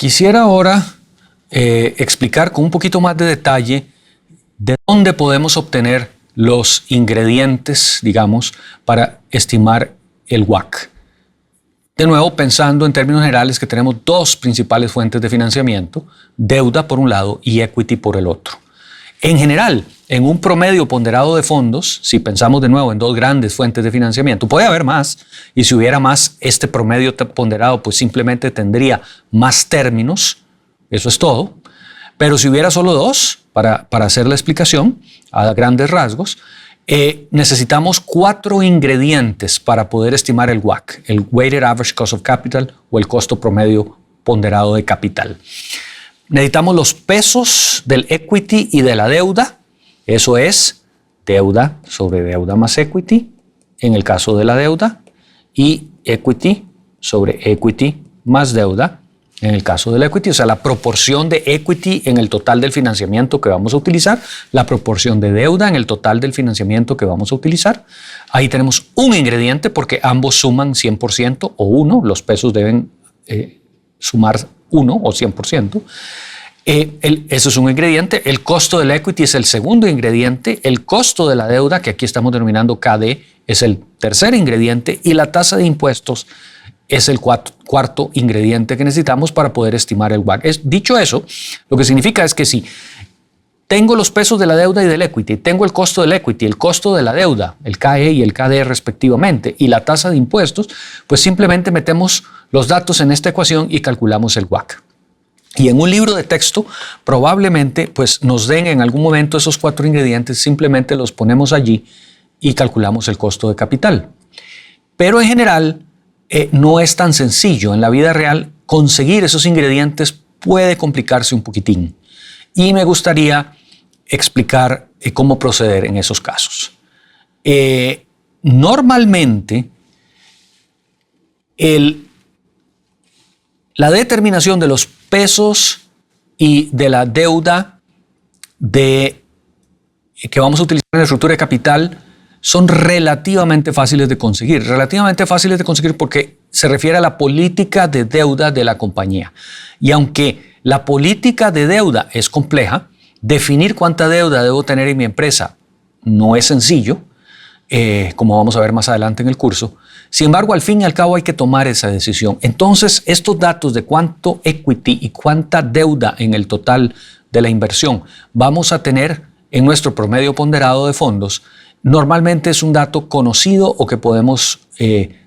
Quisiera ahora explicar con un poquito más de detalle de dónde podemos obtener los ingredientes, digamos, para estimar el WACC. De nuevo, pensando en términos generales que tenemos dos principales fuentes de financiamiento, deuda por un lado y equity por el otro. En general, en un promedio ponderado de fondos, si pensamos de nuevo en dos grandes fuentes de financiamiento, puede haber más, y si hubiera más, este promedio ponderado pues simplemente tendría más términos, eso es todo. Pero si hubiera solo dos, para hacer la explicación a grandes rasgos, necesitamos 4 ingredientes para poder estimar el WACC, el Weighted Average Cost of Capital o el costo promedio ponderado de capital. Necesitamos los pesos del equity y de la deuda, eso es deuda sobre deuda más equity en el caso de la deuda y equity sobre equity más deuda en el caso del equity, o sea, la proporción de equity en el total del financiamiento que vamos a utilizar, la proporción de deuda en el total del financiamiento que vamos a utilizar. Ahí tenemos un ingrediente porque ambos suman 100% o 1, los pesos deben sumar 1 o 100%. Eso es un ingrediente. El costo del equity es el segundo ingrediente. El costo de la deuda, que aquí estamos denominando KD, es el tercer ingrediente. Y la tasa de impuestos es el cuarto ingrediente que necesitamos para poder estimar el WACC. Dicho eso, lo que significa es que si tengo los pesos de la deuda y del equity, tengo el costo del equity, el costo de la deuda, el KE y el KD respectivamente, y la tasa de impuestos, pues simplemente metemos los datos en esta ecuación y calculamos el WACC. Y en un libro de texto probablemente pues nos den en algún momento esos 4 ingredientes, simplemente los ponemos allí y calculamos el costo de capital. Pero en general no es tan sencillo. En la vida real conseguir esos ingredientes puede complicarse un poquitín. Y me gustaría explicar cómo proceder en esos casos. Normalmente la determinación de los pesos y de la deuda que vamos a utilizar en la estructura de capital son relativamente fáciles de conseguir. Relativamente fáciles de conseguir porque se refiere a la política de deuda de la compañía. Y aunque la política de deuda es compleja, definir cuánta deuda debo tener en mi empresa no es sencillo, como vamos a ver más adelante en el curso. Sin embargo, al fin y al cabo hay que tomar esa decisión. Entonces, estos datos de cuánto equity y cuánta deuda en el total de la inversión vamos a tener en nuestro promedio ponderado de fondos, normalmente es un dato conocido o que podemos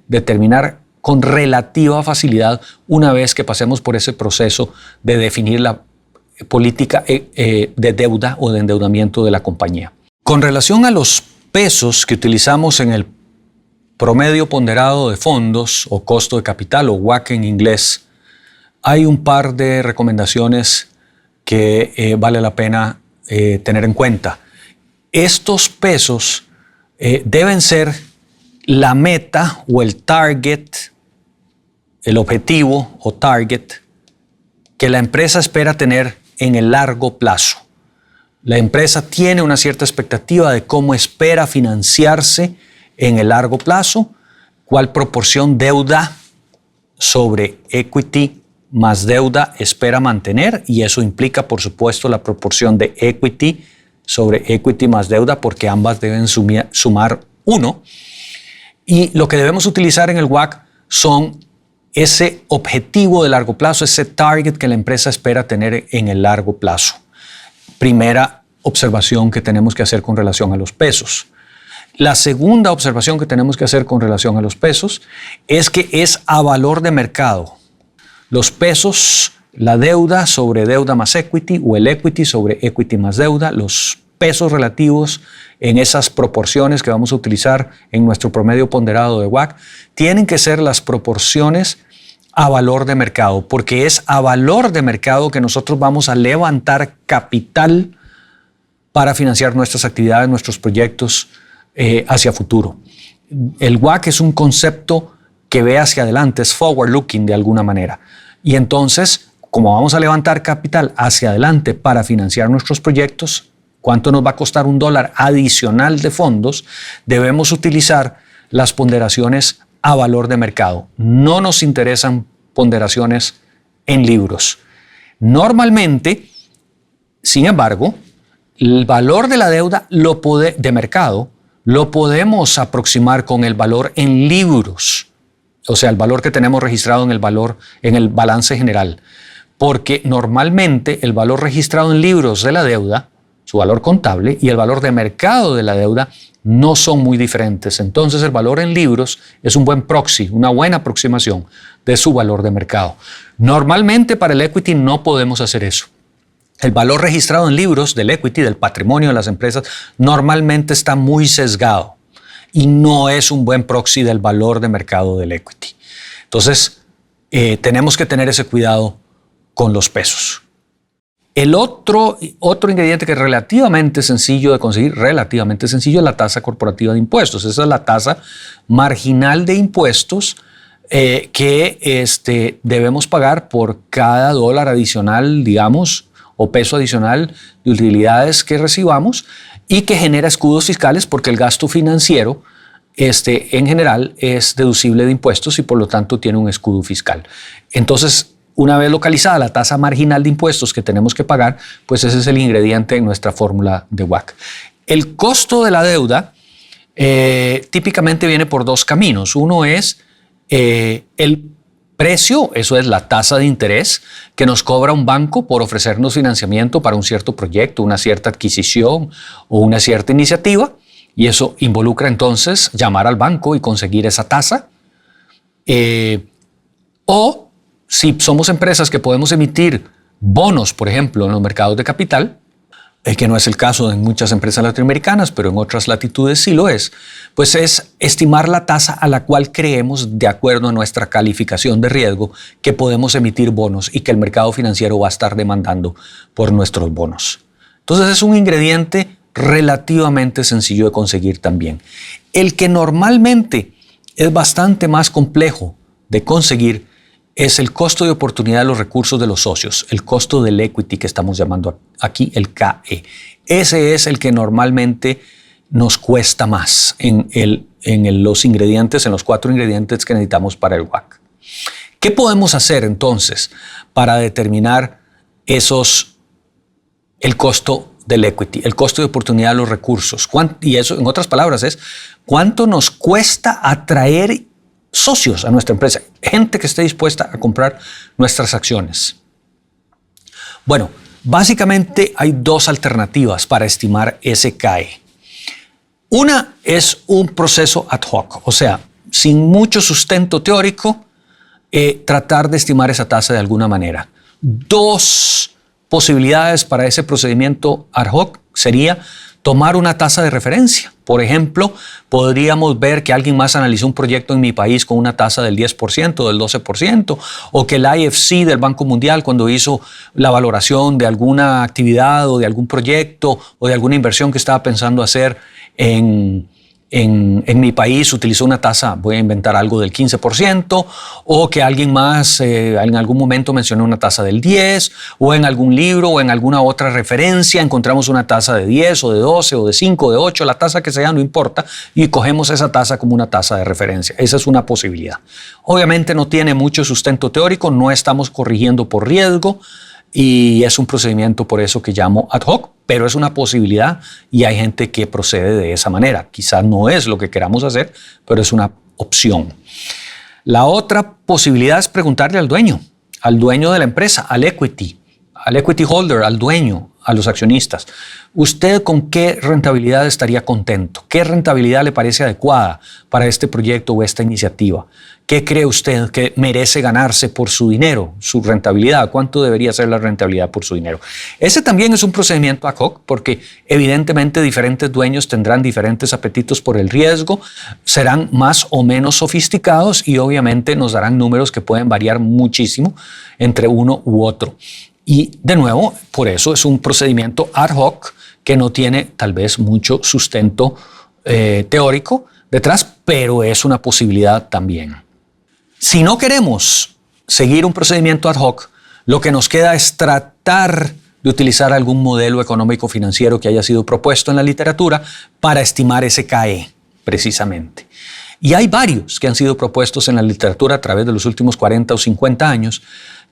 determinar con relativa facilidad una vez que pasemos por ese proceso de definir la política de deuda o de endeudamiento de la compañía. Con relación a los pesos que utilizamos en el promedio ponderado de fondos o costo de capital o WACC en inglés, hay un par de recomendaciones que vale la pena tener en cuenta. Estos pesos deben ser la meta o el target, el objetivo o target que la empresa espera tener en el largo plazo. La empresa tiene una cierta expectativa de cómo espera financiarse en el largo plazo, cuál proporción deuda sobre equity más deuda espera mantener, y eso implica, por supuesto, la proporción de equity sobre equity más deuda, porque ambas deben sumar 1. Y lo que debemos utilizar en el WACC son ese objetivo de largo plazo, ese target que la empresa espera tener en el largo plazo. Primera observación que tenemos que hacer con relación a los pesos. La segunda observación que tenemos que hacer con relación a los pesos es que es a valor de mercado. Los pesos, la deuda sobre deuda más equity o el equity sobre equity más deuda, los pesos relativos en esas proporciones que vamos a utilizar en nuestro promedio ponderado de WACC, tienen que ser las proporciones a valor de mercado, porque es a valor de mercado que nosotros vamos a levantar capital para financiar nuestras actividades, nuestros proyectos hacia futuro. El WACC es un concepto que ve hacia adelante, es forward looking de alguna manera. Y entonces, como vamos a levantar capital hacia adelante para financiar nuestros proyectos, ¿cuánto nos va a costar $1 adicional de fondos? Debemos utilizar las ponderaciones a valor de mercado. No nos interesan ponderaciones en libros. Normalmente, sin embargo, el valor de la deuda de mercado lo podemos aproximar con el valor en libros, o sea, el valor que tenemos registrado en el balance general, porque normalmente el valor registrado en libros de la deuda, su valor contable, y el valor de mercado de la deuda no son muy diferentes. Entonces el valor en libros es un buen proxy, una buena aproximación de su valor de mercado. Normalmente para el equity no podemos hacer eso. El valor registrado en libros del equity, del patrimonio de las empresas, normalmente está muy sesgado y no es un buen proxy del valor de mercado del equity. Entonces, tenemos que tener ese cuidado con los pesos. El otro ingrediente que es relativamente sencillo de conseguir, relativamente sencillo, es la tasa corporativa de impuestos. Esa es la tasa marginal de impuestos que debemos pagar por cada dólar adicional, digamos, o peso adicional de utilidades que recibamos y que genera escudos fiscales porque el gasto financiero en general es deducible de impuestos y por lo tanto tiene un escudo fiscal. Entonces, una vez localizada la tasa marginal de impuestos que tenemos que pagar, pues ese es el ingrediente en nuestra fórmula de WACC. El costo de la deuda típicamente viene por dos caminos. Uno es el precio, eso es la tasa de interés que nos cobra un banco por ofrecernos financiamiento para un cierto proyecto, una cierta adquisición o una cierta iniciativa, y eso involucra entonces llamar al banco y conseguir esa tasa. O si somos empresas que podemos emitir bonos, por ejemplo, en los mercados de capital, que no es el caso en muchas empresas latinoamericanas, pero en otras latitudes sí lo es, pues es estimar la tasa a la cual creemos, de acuerdo a nuestra calificación de riesgo, que podemos emitir bonos y que el mercado financiero va a estar demandando por nuestros bonos. Entonces es un ingrediente relativamente sencillo de conseguir también. El que normalmente es bastante más complejo de conseguir es el costo de oportunidad de los recursos de los socios, el costo del equity que estamos llamando aquí el KE. Ese es el que normalmente nos cuesta más en los ingredientes, en los 4 ingredientes que necesitamos para el WACC. ¿Qué podemos hacer entonces para determinar el costo del equity, el costo de oportunidad de los recursos? Y eso, en otras palabras, es cuánto nos cuesta atraer socios a nuestra empresa, gente que esté dispuesta a comprar nuestras acciones. Bueno, básicamente hay 2 alternativas para estimar ese KE. Una es un proceso ad hoc, o sea, sin mucho sustento teórico, tratar de estimar esa tasa de alguna manera. 2 posibilidades para ese procedimiento ad hoc sería tomar una tasa de referencia. Por ejemplo, podríamos ver que alguien más analizó un proyecto en mi país con una tasa del 10%, del 12%, o que el IFC del Banco Mundial, cuando hizo la valoración de alguna actividad o de algún proyecto o de alguna inversión que estaba pensando hacer en mi país, utilizó una tasa, voy a inventar algo, del 15%, o que alguien más en algún momento mencionó una tasa del 10%, o en algún libro o en alguna otra referencia encontramos una tasa de 10 o de 12 o de 5 o de 8, la tasa que sea, no importa, y cogemos esa tasa como una tasa de referencia. Esa es una posibilidad. Obviamente no tiene mucho sustento teórico, no estamos corrigiendo por riesgo, y es un procedimiento por eso que llamo ad hoc, pero es una posibilidad y hay gente que procede de esa manera. Quizás no es lo que queramos hacer, pero es una opción. La otra posibilidad es preguntarle al dueño de la empresa, al equity holder, al dueño, a los accionistas. ¿Usted con qué rentabilidad estaría contento? ¿Qué rentabilidad le parece adecuada para este proyecto o esta iniciativa? ¿Qué cree usted que merece ganarse por su dinero, su rentabilidad? ¿Cuánto debería ser la rentabilidad por su dinero? Ese también es un procedimiento ad hoc porque evidentemente diferentes dueños tendrán diferentes apetitos por el riesgo, serán más o menos sofisticados y obviamente nos darán números que pueden variar muchísimo entre uno u otro. Y de nuevo, por eso es un procedimiento ad hoc que no tiene tal vez mucho sustento teórico detrás, pero es una posibilidad también. Si no queremos seguir un procedimiento ad hoc, lo que nos queda es tratar de utilizar algún modelo económico financiero que haya sido propuesto en la literatura para estimar ese KE, precisamente. Y hay varios que han sido propuestos en la literatura a través de los últimos 40 o 50 años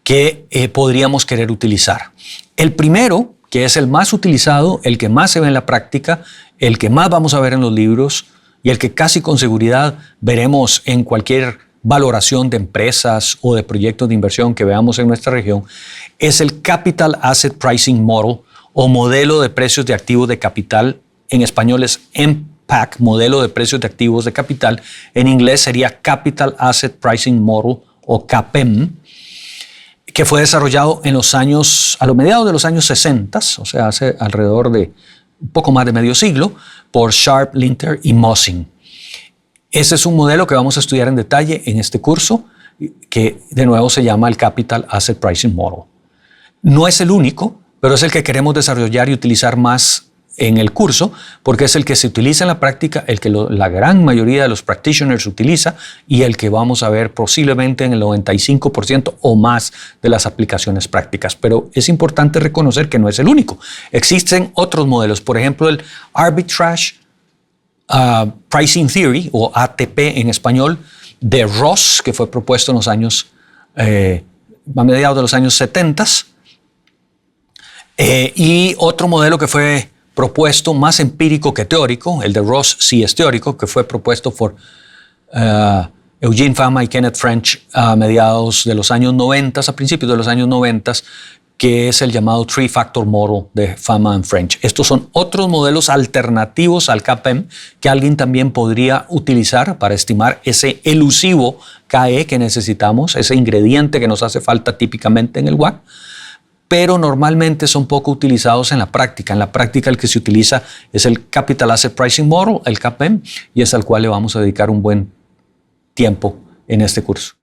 que podríamos querer utilizar. El primero, que es el más utilizado, el que más se ve en la práctica, el que más vamos a ver en los libros y el que casi con seguridad veremos en cualquier valoración de empresas o de proyectos de inversión que veamos en nuestra región, es el Capital Asset Pricing Model o modelo de precios de activos de capital. En español es MPAC, modelo de precios de activos de capital. En inglés sería Capital Asset Pricing Model o CAPM, que fue desarrollado a los mediados de los años 60, o sea, hace alrededor de un poco más de medio siglo, por Sharpe, Linter y Mossing. Ese es un modelo que vamos a estudiar en detalle en este curso, que de nuevo se llama el Capital Asset Pricing Model. No es el único, pero es el que queremos desarrollar y utilizar más en el curso, porque es el que se utiliza en la práctica, el que la gran mayoría de los practitioners utiliza y el que vamos a ver posiblemente en el 95% o más de las aplicaciones prácticas. Pero es importante reconocer que no es el único. Existen otros modelos, por ejemplo el Arbitrage Pricing Theory o ATP en español de Ross, que fue propuesto en los años a mediados de los años 70, y otro modelo que fue propuesto más empírico que teórico, el de Ross sí es teórico, que fue propuesto por Eugene Fama y Kenneth French a mediados de los años 90, a principios de los años 90, que es el llamado Three Factor Model de Fama and French. Estos son otros modelos alternativos al CAPM que alguien también podría utilizar para estimar ese elusivo KE que necesitamos, ese ingrediente que nos hace falta típicamente en el WACC, pero normalmente son poco utilizados en la práctica. En la práctica el que se utiliza es el Capital Asset Pricing Model, el CAPM, y es al cual le vamos a dedicar un buen tiempo en este curso.